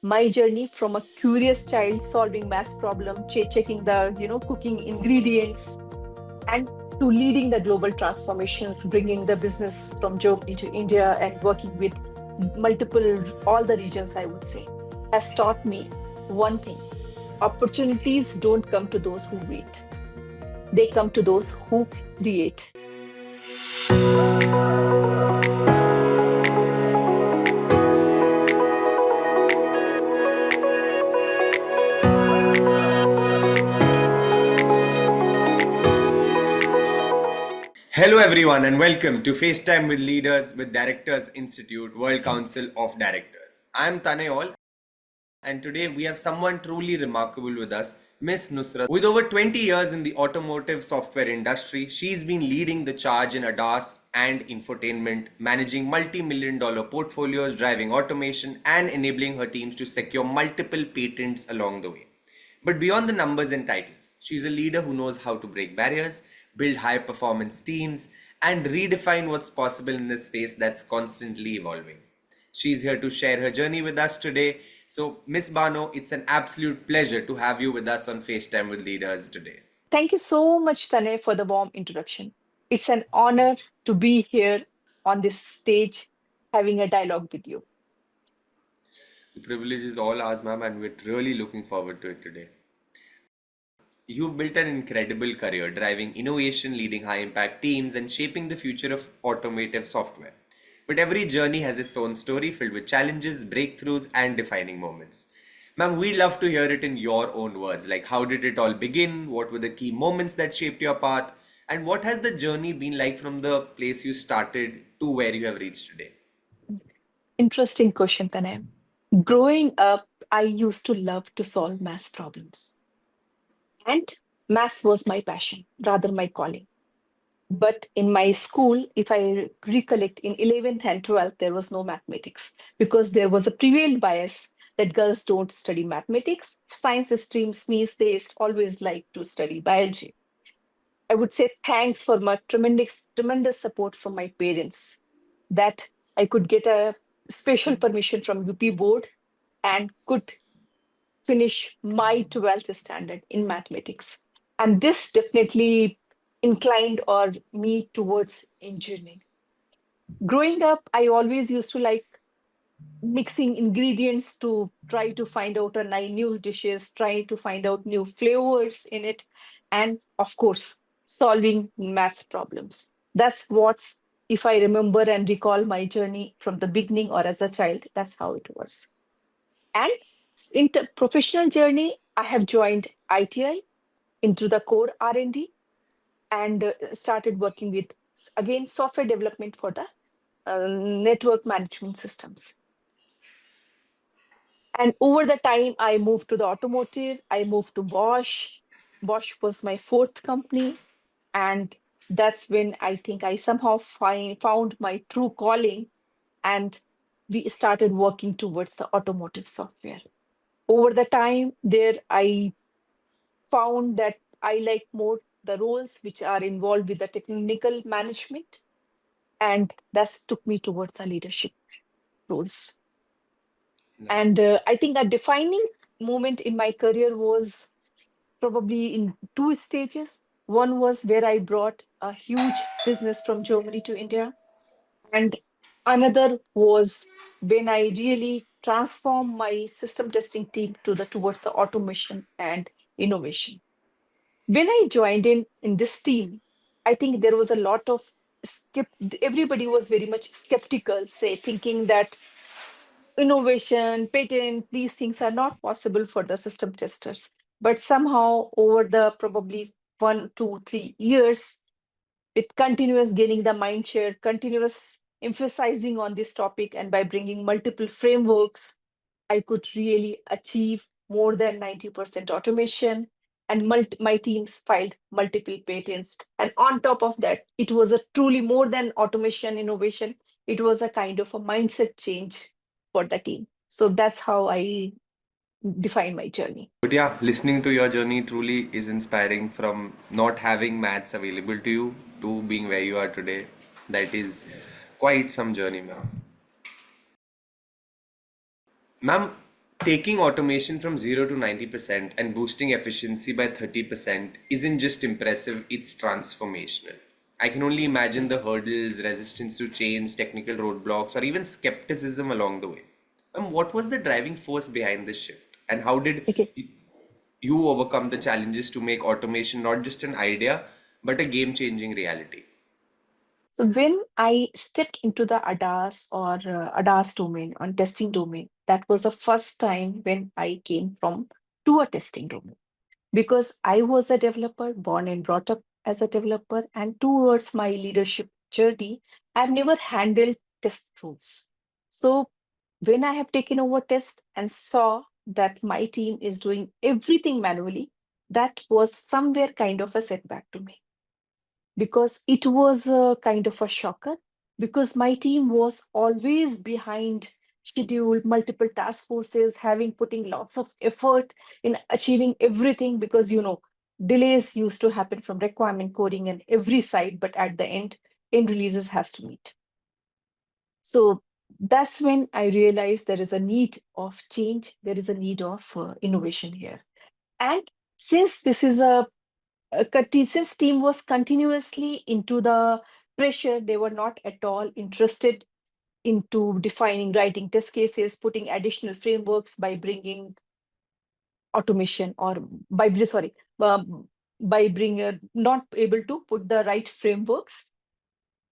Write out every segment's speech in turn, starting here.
my journey from a curious child solving math problem, checking the, cooking ingredients, and to leading the global transformations, bringing the business from Germany to India and working with all the regions, I would say, has taught me one thing: opportunities don't come to those who wait, they come to those who create. Hello, everyone, and welcome to FaceTime with Leaders with Directors Institute World Council of Directors. I'm Tanayol, and today we have someone truly remarkable with us, Miss Nusrat. With over 20 years in the automotive software industry, she's been leading the charge in ADAS and infotainment, managing multi-million dollar portfolios, driving automation, and enabling her teams to secure multiple patents along the way. But beyond the numbers and titles, she's a leader who knows how to break barriers, build high performance teams, and redefine what's possible in this space that's constantly evolving. She's here to share her journey with us today. So, Miss Bano, it's an absolute pleasure to have you with us on FaceTime with Leaders today. Thank you so much, Tane, for the warm introduction. It's an honor to be here on this stage having a dialogue with you. The privilege is all ours, ma'am, and we're really looking forward to it today. You've built an incredible career driving innovation, leading high impact teams, and shaping the future of automotive software. But every journey has its own story filled with challenges, breakthroughs, and defining moments. Ma'am, we'd love to hear it in your own words. Like, how did it all begin? What were the key moments that shaped your path? And what has the journey been like from the place you started to where you have reached today? Interesting question, Tane. Growing up, I used to love to solve math problems. And math was my passion, rather my calling. But in my school, if I recollect, in 11th and 12th, there was no mathematics because there was a prevalent bias that girls don't study mathematics. Science streams means they always like to study biology. I would say thanks for my tremendous support from my parents that I could get a special permission from UP board and could finish my 12th standard in mathematics. And this definitely inclined or me towards engineering. Growing up, I always used to like mixing ingredients to try to find out a new dishes, try to find out new flavors in it, and of course, solving maths problems. That's what's, if I remember and recall my journey from the beginning or as a child, that's how it was. And in the professional journey, I have joined ITI into the core R&D and started working with, again, software development for the network management systems. And over the time, I moved to the automotive, I moved to Bosch. Bosch was my fourth company. And that's when I think I somehow found my true calling and we started working towards the automotive software. Over the time there, I found that I like more the roles which are involved with the technical management. And that took me towards the leadership roles. And I think a defining moment in my career was probably in two stages. One was where I brought a huge business from Germany to India. And another was when I really transformed my system testing team towards the automation and innovation. When I joined in this team, I think there was a lot of everybody was very much skeptical, say thinking that innovation, patent, these things are not possible for the system testers. But somehow over the probably 1, 2, 3 years, with continuous gaining the mind share, continuous emphasizing on this topic, and by bringing multiple frameworks, I could really achieve more than 90% automation. And my teams filed multiple patents. And on top of that, it was a truly more than automation innovation. It was a kind of a mindset change for the team. So that's how I define my journey. But yeah, listening to your journey truly is inspiring from not having maths available to you to being where you are today. That is quite some journey, ma'am. Ma'am, Taking automation from 0 to 90% and boosting efficiency by 30% isn't just impressive, it's transformational. I can only imagine the hurdles, resistance to change, technical roadblocks, or even skepticism along the way. What was the driving force behind this shift? And how did Okay. you overcome the challenges to make automation not just an idea, but a game changing reality? So when I stepped into the ADAS or ADAS domain on testing domain, that was the first time when I came from to a testing domain because I was a developer, born and brought up as a developer, and towards my leadership journey, I've never handled test rules. So when I have taken over test and saw that my team is doing everything manually, that was somewhere kind of a setback to me because it was a kind of a shocker because my team was always behind schedule, multiple task forces, having putting lots of effort in achieving everything because delays used to happen from requirement coding and every side, but at the end releases has to meet. So that's when I realized there is a need of change, there is a need of innovation here. And since this is since team was continuously into the pressure, they were not at all interested into defining, writing test cases, putting additional frameworks by bringing automation or sorry, by bringing not able to put the right frameworks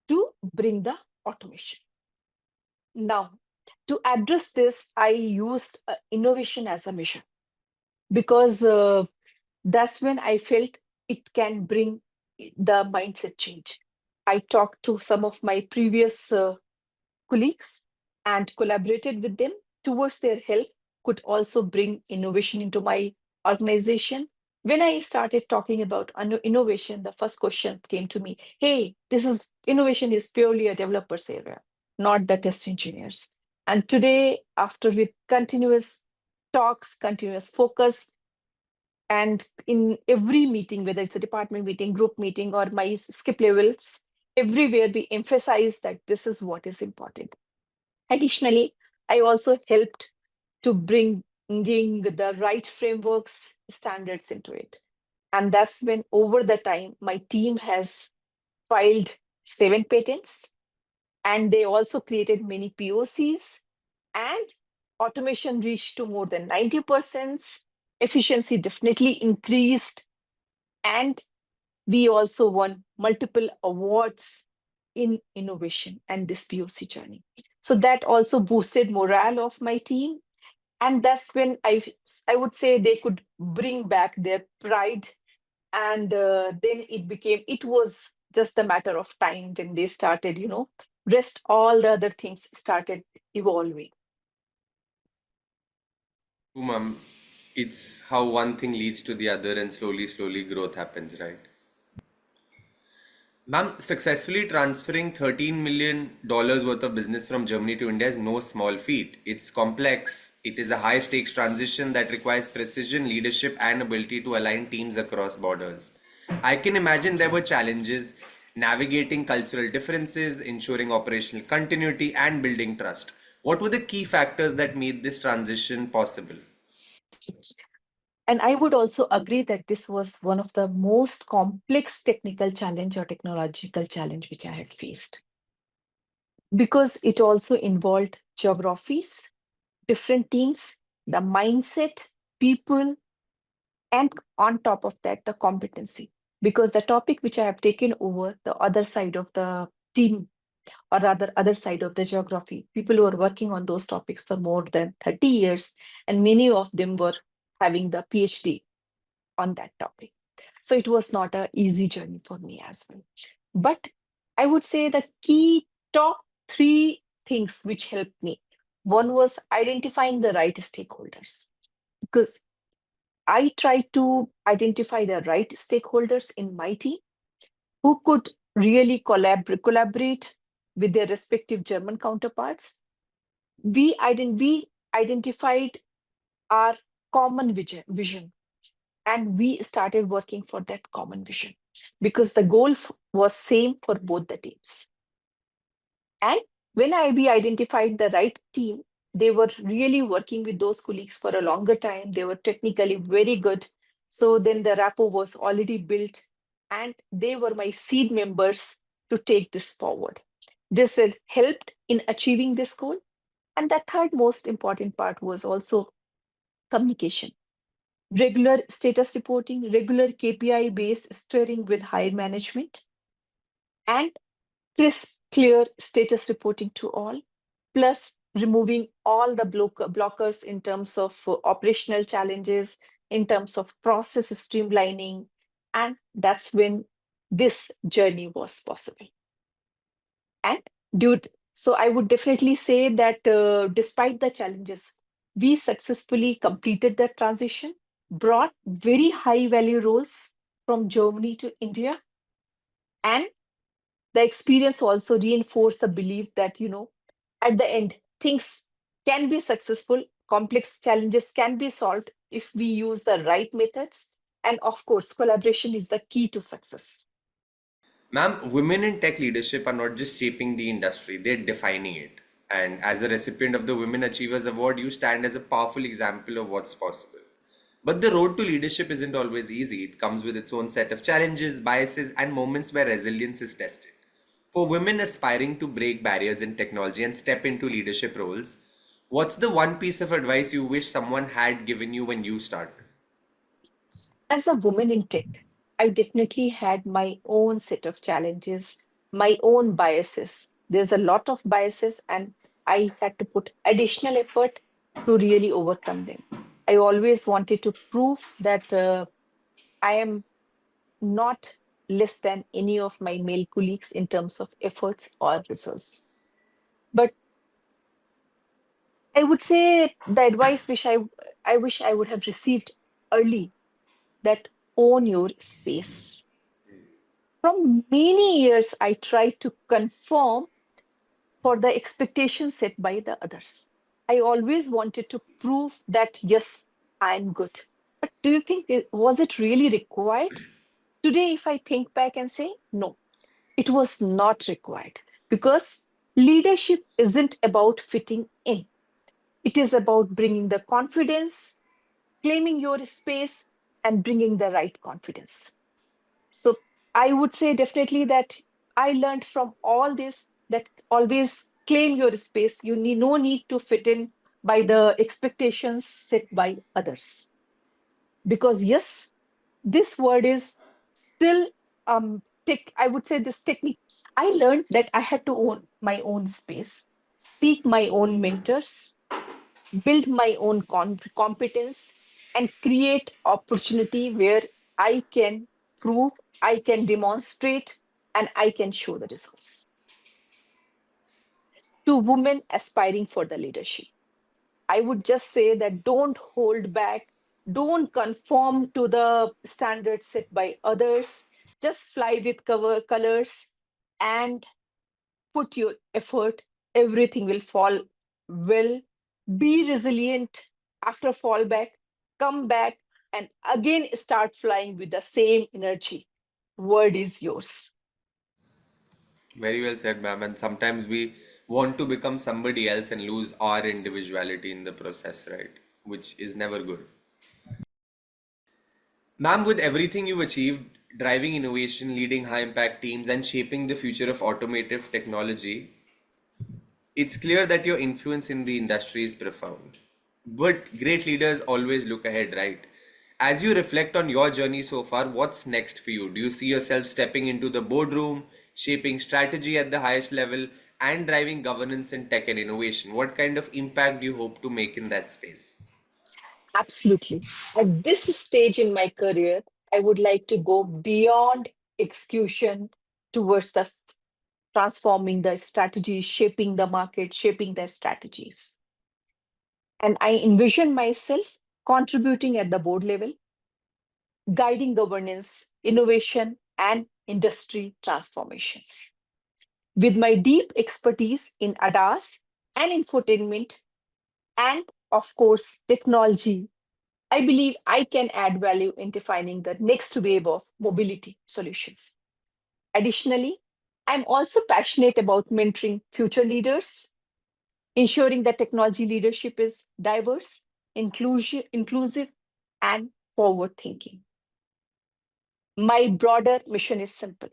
to bring the automation. Now, to address this, I used innovation as a mission because that's when I felt it can bring the mindset change. I talked to some of my previous colleagues and collaborated with them towards their help could also bring innovation into my organization. When I started talking about innovation, the first question came to me, hey, this is innovation is purely a developer's area, not the test engineers. And today, after with continuous talks, continuous focus, and in every meeting, whether it's a department meeting, group meeting, or my skip levels, everywhere we emphasize that this is what is important. Additionally, I also helped to bringing the right frameworks standards into it. And that's when over the time, my team has filed 7 patents and they also created many POCs and automation reached to more than 90%. Efficiency definitely increased and we also won multiple awards in innovation and this POC journey. So that also boosted morale of my team. And that's when I would say they could bring back their pride. And then it was just a matter of time when they started, rest all the other things started evolving. Ma'am, it's how one thing leads to the other and slowly growth happens, right? Ma'am, successfully transferring $13 million worth of business from Germany to India is no small feat. It's complex. It is a high stakes transition that requires precision, leadership, and ability to align teams across borders. I can imagine there were challenges navigating cultural differences, ensuring operational continuity, and building trust. What were the key factors that made this transition possible? And I would also agree that this was one of the most complex technical challenge or technological challenge which I had faced because it also involved geographies, different teams, the mindset, people, and on top of that, the competency. Because the topic which I have taken over, the other side of the team, or rather, other side of the geography, people who are working on those topics for more than 30 years, and many of them were having the PhD on that topic. So it was not an easy journey for me as well. But I would say the key top three things which helped me. One was identifying the right stakeholders because I tried to identify the right stakeholders in my team who could really collaborate with their respective German counterparts. We identified our common vision and we started working for that common vision because the goal was same for both the teams. And when we identified the right team, They were really working with those colleagues for a longer time. They were technically very good. So then the rapport was already built, and they were my seed members to take this forward. This has helped in achieving this goal. And the third most important part was also communication. Regular status reporting, regular KPI based steering with higher management, and crisp, clear status reporting to all, plus removing all the blockers in terms of operational challenges, in terms of process streamlining. And that's when this journey was possible. And so I would definitely say that despite the challenges, we successfully completed that transition, brought very high value roles from Germany to India, and the experience also reinforced the belief that, at the end, things can be successful, complex challenges can be solved if we use the right methods. And of course, collaboration is the key to success. Ma'am, women in tech leadership are not just shaping the industry, they're defining it. And as a recipient of the Women Achievers Award, you stand as a powerful example of what's possible. But the road to leadership isn't always easy. It comes with its own set of challenges, biases, and moments where resilience is tested. For women aspiring to break barriers in technology and step into leadership roles, what's the one piece of advice you wish someone had given you when you started? As a woman in tech, I definitely had my own set of challenges, my own biases. There's a lot of biases, and I had to put additional effort to really overcome them. I always wanted to prove that I am not less than any of my male colleagues in terms of efforts or results. But I would say the advice which I wish I would have received early, that own your space. From many years, I tried to conform for the expectations set by the others. I always wanted to prove that, yes, I'm good. But do you think was it really required? Today, if I think back and say, no, it was not required, because leadership isn't about fitting in. It is about bringing the confidence, claiming your space, and bringing the right confidence. So I would say definitely that I learned from all this that always claim your space. You need no need to fit in by the expectations set by others. Because yes, this word is still I would say this technique. I learned that I had to own my own space, seek my own mentors, build my own competence, and create opportunity where I can prove, I can demonstrate, and I can show the results. To women aspiring for the leadership, I would just say that don't hold back, don't conform to the standards set by others, just fly with colors and put your effort. Everything will fall well. Be resilient after fallback, come back, and again start flying with the same energy. Word is yours. Very well said, ma'am. And sometimes we want to become somebody else and lose our individuality in the process, right? Which is never good. Ma'am, with everything you've achieved, driving innovation, leading high impact teams, and shaping the future of automotive technology, it's clear that your influence in the industry is profound. But great leaders always look ahead, right? As you reflect on your journey so far, what's next for you? Do you see yourself stepping into the boardroom, shaping strategy at the highest level, and driving governance in tech and innovation? What kind of impact do you hope to make in that space? Absolutely. At this stage in my career, I would like to go beyond execution towards the transforming the strategies, shaping the market, shaping the strategies. And I envision myself contributing at the board level, guiding governance, innovation, and industry transformations. With my deep expertise in ADAS and infotainment, and of course, technology, I believe I can add value in defining the next wave of mobility solutions. Additionally, I'm also passionate about mentoring future leaders, ensuring that technology leadership is diverse, inclusive, and forward thinking. My broader mission is simple: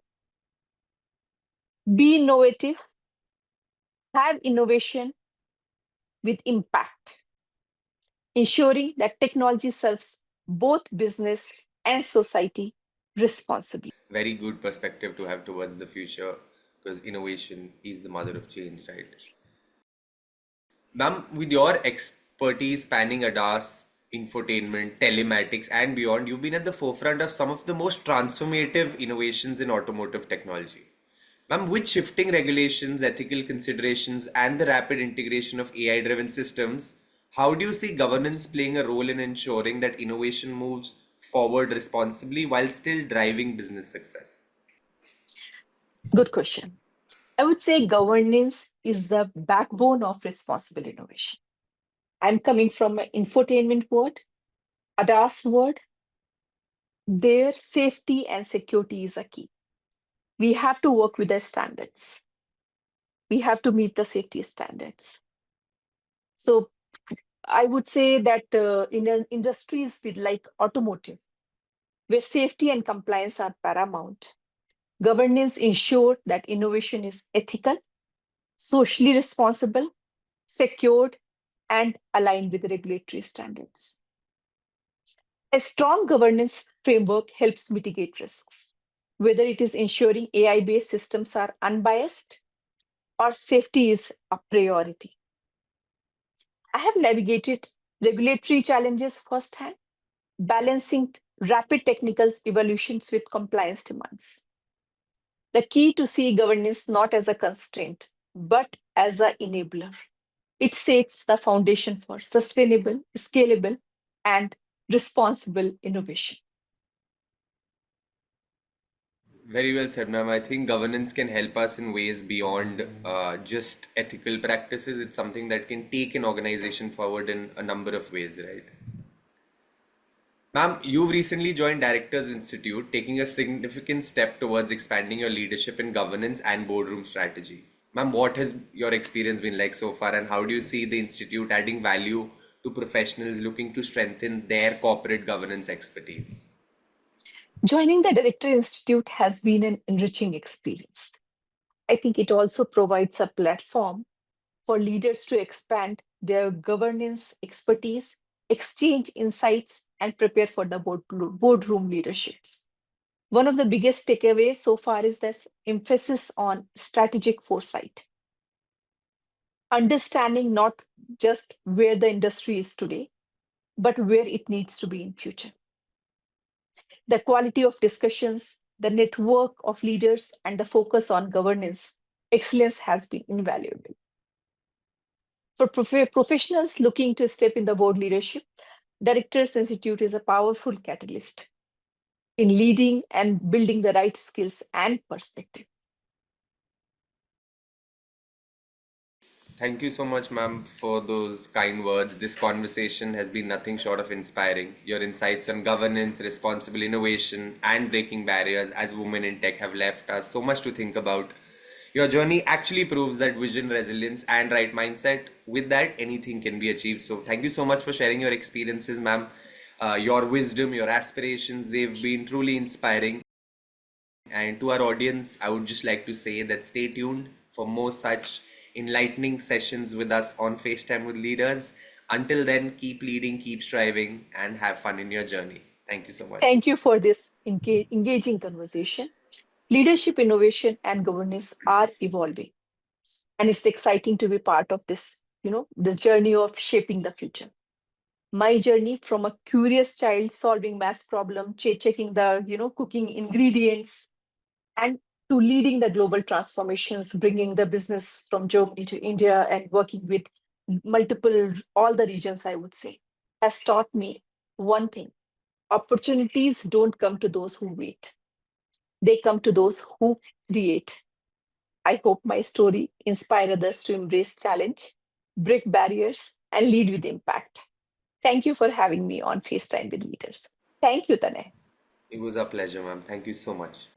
be innovative, have innovation with impact, ensuring that technology serves both business and society responsibly. Very good perspective to have towards the future because innovation is the mother of change, right? Ma'am, with your expertise spanning ADAS, infotainment, telematics, and beyond, you've been at the forefront of some of the most transformative innovations in automotive technology. Ma'am, with shifting regulations, ethical considerations, and the rapid integration of AI driven systems, how do you see governance playing a role in ensuring that innovation moves forward responsibly while still driving business success? Good question. I would say governance is the backbone of responsible innovation. I'm coming from an infotainment world, ADAS world. Their safety and security is a key. We have to work with the standards. We have to meet the safety standards. So I would say that in industries like automotive, where safety and compliance are paramount, governance ensure that innovation is ethical, socially responsible, secured, and aligned with regulatory standards. A strong governance framework helps mitigate risks, whether it is ensuring AI-based systems are unbiased or safety is a priority. I have navigated regulatory challenges firsthand, balancing rapid technical evolutions with compliance demands. The key to see governance not as a constraint, but as an enabler. It sets the foundation for sustainable, scalable, and responsible innovation. Very well said, ma'am. I think governance can help us in ways beyond just ethical practices. It's something that can take an organization forward in a number of ways, right? Ma'am, you've recently joined Directors Institute, taking a significant step towards expanding your leadership in governance and boardroom strategy. Ma'am, what has your experience been like so far, and how do you see the Institute adding value to professionals looking to strengthen their corporate governance expertise? Joining the Director Institute has been an enriching experience. I think it also provides a platform for leaders to expand their governance expertise, exchange insights, and prepare for the boardroom leaderships. One of the biggest takeaways so far is this emphasis on strategic foresight, understanding not just where the industry is today, but where it needs to be in future. The quality of discussions, the network of leaders, and the focus on governance excellence has been invaluable. For professionals looking to step in the board leadership, Directors Institute is a powerful catalyst in leading and building the right skills and perspective. Thank you so much, ma'am, for those kind words. This conversation has been nothing short of inspiring. Your insights on governance, responsible innovation, and breaking barriers as women in tech have left us so much to think about. Your journey actually proves that vision, resilience, and right mindset, with that, anything can be achieved. So, thank you so much for sharing your experiences, ma'am. Your wisdom, your aspirations, they've been truly inspiring. And to our audience, I would just like to say that stay tuned for more such enlightening sessions with us on FaceTime with Leaders. Until then, keep leading, keep striving, and have fun in your journey. Thank you so much. Thank you for this engaging conversation. Leadership, innovation, and governance are evolving, and it's exciting to be part of this, this journey of shaping the future. My journey from a curious child solving math problem, checking the, cooking ingredients, and to leading the global transformations, bringing the business from Germany to India and working with all the regions, I would say, has taught me one thing: opportunities don't come to those who wait, they come to those who create. I hope my story inspires others to embrace challenge, break barriers, and lead with impact. Thank you for having me on FaceTime with Leaders. Thank you, Tanay. It was a pleasure, ma'am. Thank you so much.